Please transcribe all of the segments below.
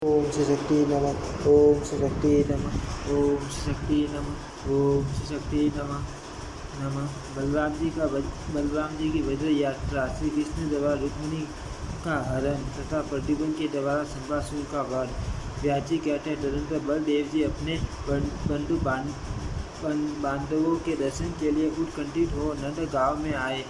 ओम श्री शक्ति नमः। ओम श्री शक्ति नमः। ओम श्री शक्ति नमः। ओम श्री शक्ति नमः। नमः। बलराम जी की वज्र यात्रा। श्री कृष्ण द्वारा रुक्मिणी का हरण तथा प्रतिबंध के द्वारा संभासुर का वध। व्यास जी कहते हैं, तदनंतर बलदेव जी अपने बंधु बांधवों के दर्शन के लिए उत्कंठित हो नंद गांव में आए।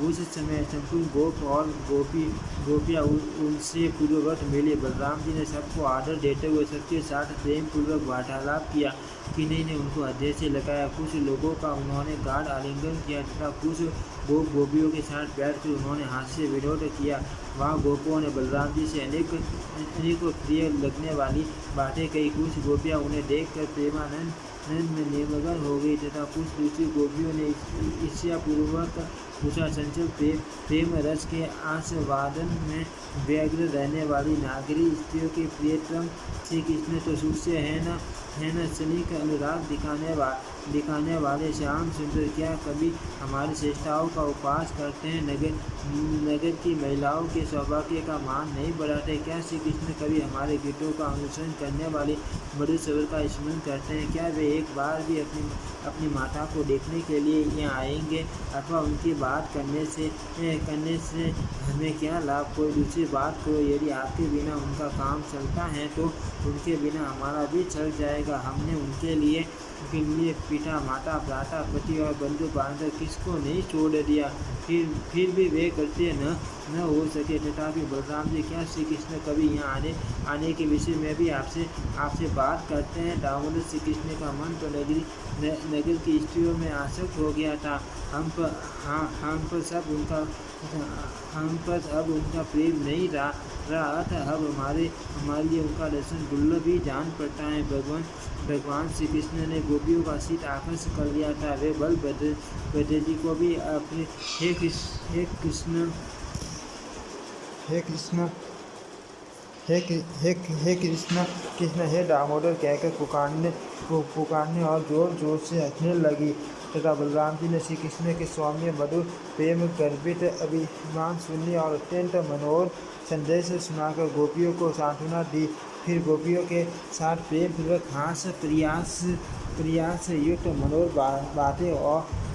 उस समय संपूर्ण गोप और गोपियाँ उनसे पूर्ववत मिले। बलराम जी ने सबको आदर देते हुए सबके साथ प्रेम पूर्वक वार्तालाप किया। किन्हीं ने उनको हृदय से लगाया, कुछ लोगों का उन्होंने गाढ़ आलिंगन किया तथा कुछ गोपियों के साथ बैठकर उन्होंने हाथ से विनोद किया। वहाँ गोपियों ने बलराम जी से अनेकों प्रिय लगने वाली बातें कही। कुछ गोपियाँ उन्हें देखकर प्रेमानंद में निमग्न हो गई तथा कुछ दूसरी गोपियों ने ईर्ष्यापूर्वक पूछा। चंचल प्रेम रस के आस्वादन में व्यग्र रहने वाली नागरी स्त्रियों के प्रियतम श्री कृष्ण तो सूक्ष्म है न क्षणिक अनुराग दिखाने वाले श्याम सुंदर क्या कभी हमारी चेष्टाओं का उपहास करते हैं? नगर की महिलाओं के सौभाग्य का मान नहीं बढ़ाते? क्या श्री कृष्ण कभी हमारे गीतों का अनुसरण करने वाले मधुर स्वर का स्मरण करते हैं? क्या वे एक बार भी अपनी माता को देखने के लिए यहाँ आएंगे? अथवा उनकी बात करने से हमें क्या लाभ? कोई दूसरी बात करो, यदि आपके बिना उनका काम चलता है तो उनके बिना हमारा भी चल जाएगा। हमने उनके लिए पिता, माता, भ्राता, पति और बंधु बांधव किसको नहीं छोड़ दिया, फिर भी वे करते न हो सके। तथापि बलराम जी, क्या श्री कृष्ण कभी यहाँ आने के विषय में भी आपसे बात करते हैं? दामोदर श्री कृष्ण का मन तो नगर की स्त्रियों में आसक्त हो गया था। हम पर अब उनका प्रेम नहीं रहा था। अब हमारे लिए उनका दर्शन दुर्लभ ही जान पड़ता है। भगवान श्री कृष्ण ने गोपियों का सीत आकर्षित कर लिया था। वे बलभद्र जी को भी अपने हे कृष्ण हे दामोदर कहकर पुकारने और जोर जोर से हंसने लगी तथा बलराम जी ने श्री कृष्ण के स्वामी मधुर प्रेम गर्भित अभिमान सुनी और अत्यंत मनोहर संदेश सुनाकर गोपियों को सांत्वना दी। फिर गोपियों के साथ प्रेम पूर्वक हास प्रयास युक्त मनोहर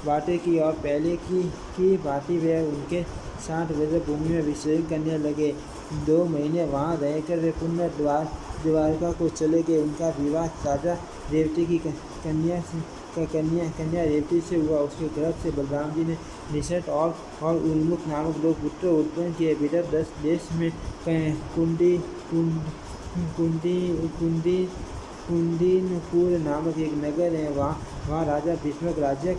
बातें की और पहले की बातें वे उनके साथ ब्रजभूमि में विचरण करने लगे। 2 महीने वहाँ रहकर वे पुनः द्वारका को चले गए। उनका विवाह राजा रेवती की कन्या रेवती से हुआ। उसके गर्भ से बलराम जी ने निषद और उन्मुख नामक 2 पुत्र उत्पन्न किए। विदर्भ देश में कुंदीनपुर नामक एक नगर है। वहाँ राजा भीष्मक राज्य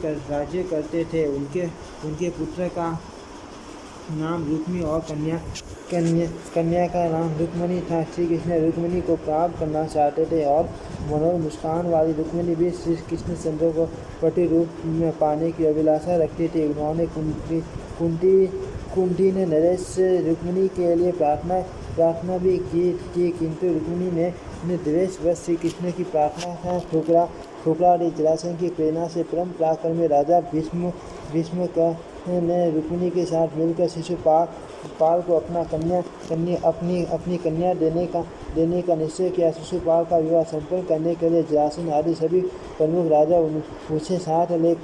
करते थे। उनके पुत्र का नाम रुक्मी और कन्या का नाम रुक्मिणी था। श्री कृष्ण रुक्मिणी को प्राप्त करना चाहते थे और मनोहर मुस्कान वाली रुक्मिणी भी श्री कृष्ण चंद्र को पति रूप में पाने की अभिलाषा रखती थी। उन्होंने कुंती ने नरेश से रुक्मिणी के लिए प्रार्थना भी की किंतु रुक्मिणी ने द्वेषवश श्री कृष्ण की प्रार्थना का ठुकरा दी। जरासंध की प्रेरणा से परम पराक्रमी राजा भीष्म ने रुक्मिणी के साथ मिलकर शिशुपाल को अपनी कन्या देने का निश्चय किया। शिशुपाल का विवाह संपन्न करने के लिए जरासंध आदि सभी प्रमुख राजा उसे साथ ले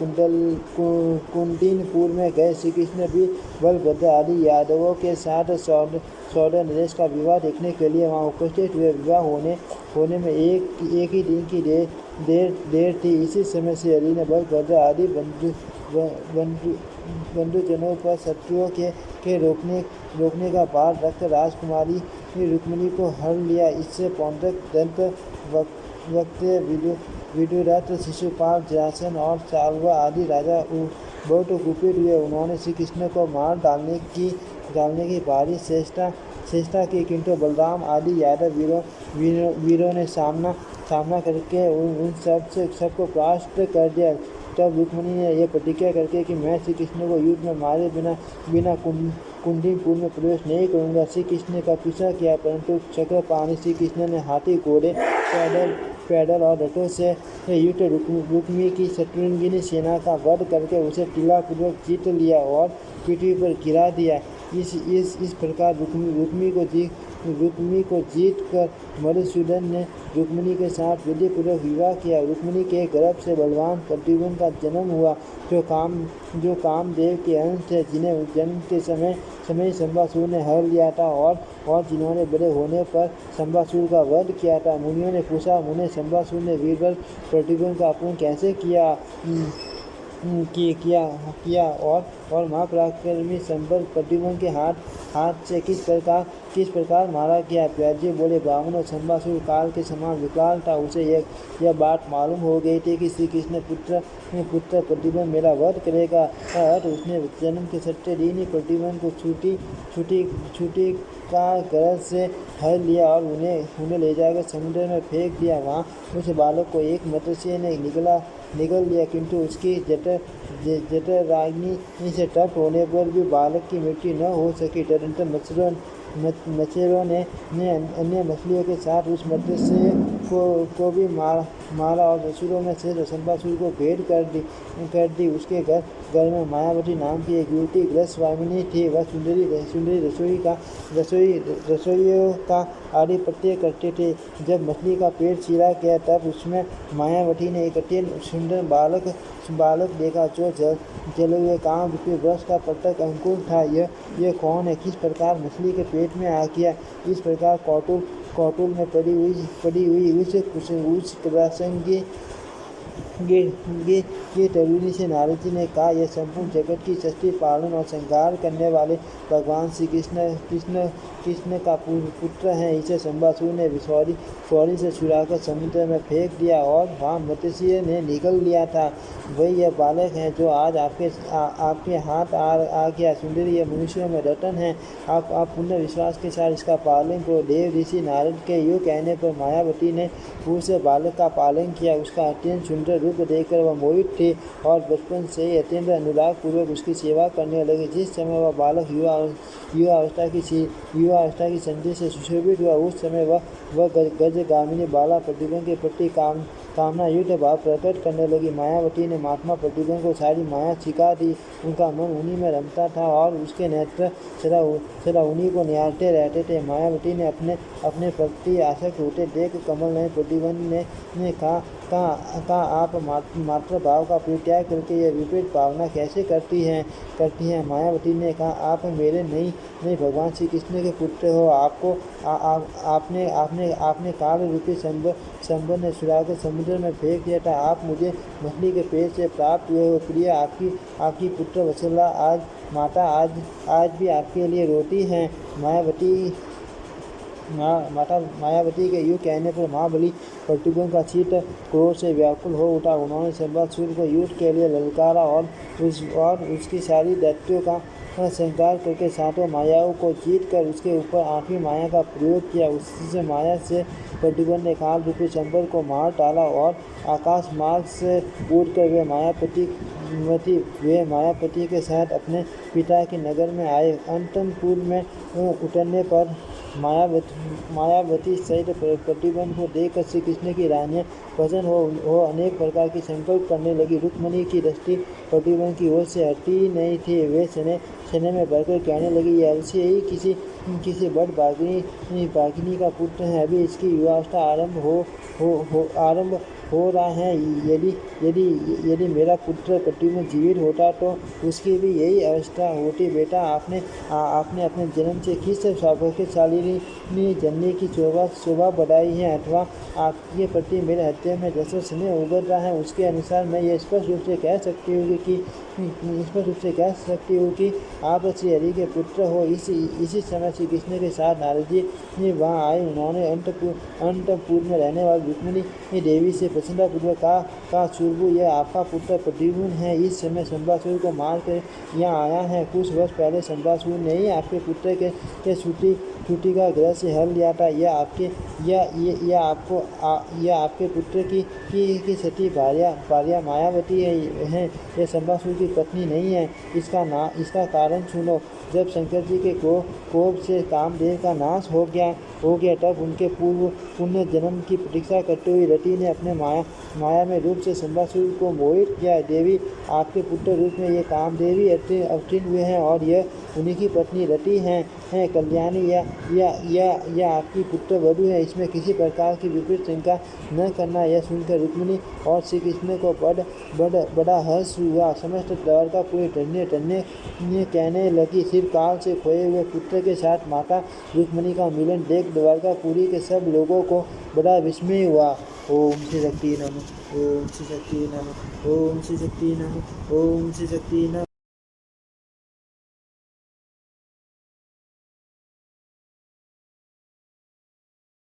कुंदीनपुर में गए। श्री कृष्ण भी बलभद्र आदि यादवों के साथ सौदर नरेश का विवाह देखने के लिए वहाँ उपस्थित हुए। विवाह होने में एक ही दिन की देर थी। इसी समय से हरि ने बलभद्र आदि बंधुजनों पर शत्रुओं के रोकने का भार रखकर राजकुमारी रुक्मिणी को हर लिया। इससे पौंड्रक दंत वक्त्र विदुरथ शिशुपाल जरासंध और चालवा आदि राजा बहुत कुपित हुए। उन्होंने श्री कृष्ण को मार डालने की भारी चेष्टा की किंतु बलराम आदि यादव वीरों ने सामना करके उन सबको परास्त कर दिया। तब रुक्मिणी ने यह प्रतिज्ञा करके कि मैं श्री कृष्ण को युद्ध में मारे बिना कुंदीनपुर में प्रवेश नहीं करूंगा, श्री कृष्ण का पीछा किया। परंतु चक्रपाणि श्री कृष्ण ने हाथी, घोड़े, पैदल और रथों से युक्त रुक्मी की शत्रुंजयी सेना का वध करके उसे टीलापूर्वक जीत लिया और पृथ्वी पर गिरा दिया। इस प्रकार रुक्मी को रुक्मिणी को जीत कर मधुसूदन ने रुक्मिणी के साथ विधिपूर्वक विवाह किया। रुक्मिणी के गर्भ से बलवान प्रद्युम्न का जन्म हुआ, जो कामदेव के अंश थे, जिन्हें जन्म के समय शंबासुर ने हर लिया था और जिन्होंने बड़े होने पर शंबासुर का वध किया था। मुनियों ने पूछा, मुने शंबासुर ने वीरबल प्रद्युम्न का अपहरण कैसे किया और महापराक्रमी संबल प्रद्युम्न के हाथ से किस प्रकार मारा गया। प्याजे बोले, ब्राह्मणों, शंबासुर काल के समान विकराल था। उसे यह बात मालूम हो गई थी कि श्री कृष्ण पुत्र प्रद्युम्न मेरा वध करेगा। उसने जन्म के छठे दिन ही प्रद्युम्न को छुटी का गरज से हर लिया और उन्हें ले जाकर समुद्र में फेंक दिया। वहाँ उस बालक को एक मत्स्य ने निगल लिया, किंतु उसकी जठराग्नि से तप होने पर भी बालक की मृत्यु न हो सकी। तदनंतर मच्छरों ने अन्य मछलियों के साथ उस मत्स्य को भी मारा और असुरों में से शंबासुर को भेंट कर दी। उसके घर में मायावती नाम की एक युवती गृहस्वामिनी थी। वह सुंदरी रसोइयों का आधिपत्य करते थे। जब मछली का पेट चीरा गया तब उसमें मायावती ने एक अत्यंत सुंदर बालक देखा, जो जले हुए काम रूपी वृक्ष का पट्टक अंकुर था। यह कौन है? किस प्रकार मछली के पेट में आ गया? इस प्रकार कौटुल में पड़ी हुई उस प्रसंगी ये तरुणी से नारद जी ने कहा, यह संपूर्ण जगत की सृष्टि पालन और संहार करने वाले भगवान श्री कृष्ण का पुत्र हैं। इसे शंबासुर ने फौरी से छुड़ाकर समुद्र में फेंक दिया और वहाँ मत्स्य ने निगल लिया था। वही यह बालक है जो आज आपके हाथ आ गया। सुंदरी, यह मनुष्यों में रतन है। आप पुण्य विश्वास के साथ इसका पालन करो। देव ऋषि नारद के यूँ कहने पर मायावती ने उस बालक का पालन किया। उसका अत्यंत सुंदर रूप देखकर वह मोहित थी और बचपन से ही अत्यंत अनुराग पूर्वक उसकी सेवा करने लगी। जिस समय वह बालक युवा अवस्था की संधि से सुशोभित हुआ, उस समय वह गजगामिनी बाला प्रद्युम्न के प्रति कामना युक्त भाव प्रकट करने लगी। मायावती ने महात्मा प्रद्युम्न को सारी माया सिखा दी। उनका मन उन्हीं में रमता था और उसके नेत्र सदा उन्हीं को निहारते रहते थे। मायावती ने अपने प्रति आसक्त होते देख कमल नयन प्रद्युम्न ने कहा, आप मात्र भाव का परित्याग करके यह विपरीत भावना कैसे करती हैं? मायावती ने कहा, आप मेरे नहीं भगवान श्री कृष्ण के पुत्र हो। आपने काल रूपी संबंध ने छुड़ाकर समुद्र में फेंक दिया था। आप मुझे मछली के पेट से प्राप्त हुए हो। प्रिय, आपकी पुत्र वत्सला आज भी आपके लिए रोटी है। मायावती के यूँ कहने पर महाबली प्रद्युम्न का चित्त क्रोध से व्याकुल हो उठा। उन्होंने शंबासुर को युद्ध के लिए ललकारा और उसकी सारी दैत्यों का संहार करके सातों मायाओं को जीत कर उसके ऊपर 8वीं माया का प्रयोग किया। उसी माया से प्रद्युम्न ने काल रूपी संबल को मार डाला और आकाश मार्ग से उड़कर वे मायापति के साथ अपने पिता के नगर में आए। अंतपुर में उतरने पर मायावती सहित प्रद्युम्न को देखकर श्री कृष्ण की रानियां प्रसन्न हो अनेक प्रकार की संकल्प करने लगी। रुक्मिणी की दृष्टि प्रद्युम्न की ओर से हटी नहीं थी। वे सने में भरकर कहने लगी, यह अवश्य ही किसी बड़ भागिनी का पुत्र है। अभी इसकी युवावस्था आरंभ हो रहा है। यदि मेरा पुत्र प्रद्युम्न जीवित होता तो उसकी भी यही अवस्था होती। बेटा, आपने अपने जन्म से किस सौभाग्यशालिनी जननी की शोभा बढ़ाई है, अथवा आपके प्रति मेरे हृदय में जैसा स्नेह उगल रहा है, उसके अनुसार मैं ये स्पष्ट रूप से कह सकती हूँ कि आप श्री हरि के पुत्र हो। इसी समय श्री कृष्ण के साथ नारद जी वहाँ आए। उन्होंने अंतपुर में रहने वाली रुक्मिणी देवी से प्रसन्नतापूर्वक कहा, सुरभु, यह आपका पुत्र प्रद्युम्न है। इस समय शंबासुर को मार कर यहाँ आया है। कुछ वर्ष पहले शंबासुर ने ही आपके पुत्र के छुट्टी का ग्रह से हर लिया था। यह आपके पुत्र की सती भार्या मायावती है। यह शंबासुर की पत्नी नहीं है। इसका कारण सुनो। जब शंकर जी के कोप से कामदेव का नाश हो गया तब उनके पूर्व पुण्य जन्म की प्रतीक्षा करते हुए रति ने अपने माया में रूप से शंबासुर को मोहित किया। देवी, आपके पुत्र रूप में ये कामदेवी अवतीर्ण हुए हैं और यह उन्हीं की पत्नी रति हैं कल्याणी या आपकी पुत्र वधु है। इसमें किसी प्रकार की विपरीत शंका न करना। यह सुनकर रुक्मिणी और श्री कृष्ण को बड़ा हर्ष हुआ। समस्त द्वारकापुरी टन्ने कहने लगी, चिरकाल से खोए हुए पुत्र के साथ माता रुक्मिणी का मिलन देख द्वारकापुरी के सब लोगों को बड़ा विस्मय हुआ। ओम श्री शक्ति नमः, ओम श्री शक्ति नमः, ओम श्री शक्ति नमः, ओम श्री शक्ति नमः।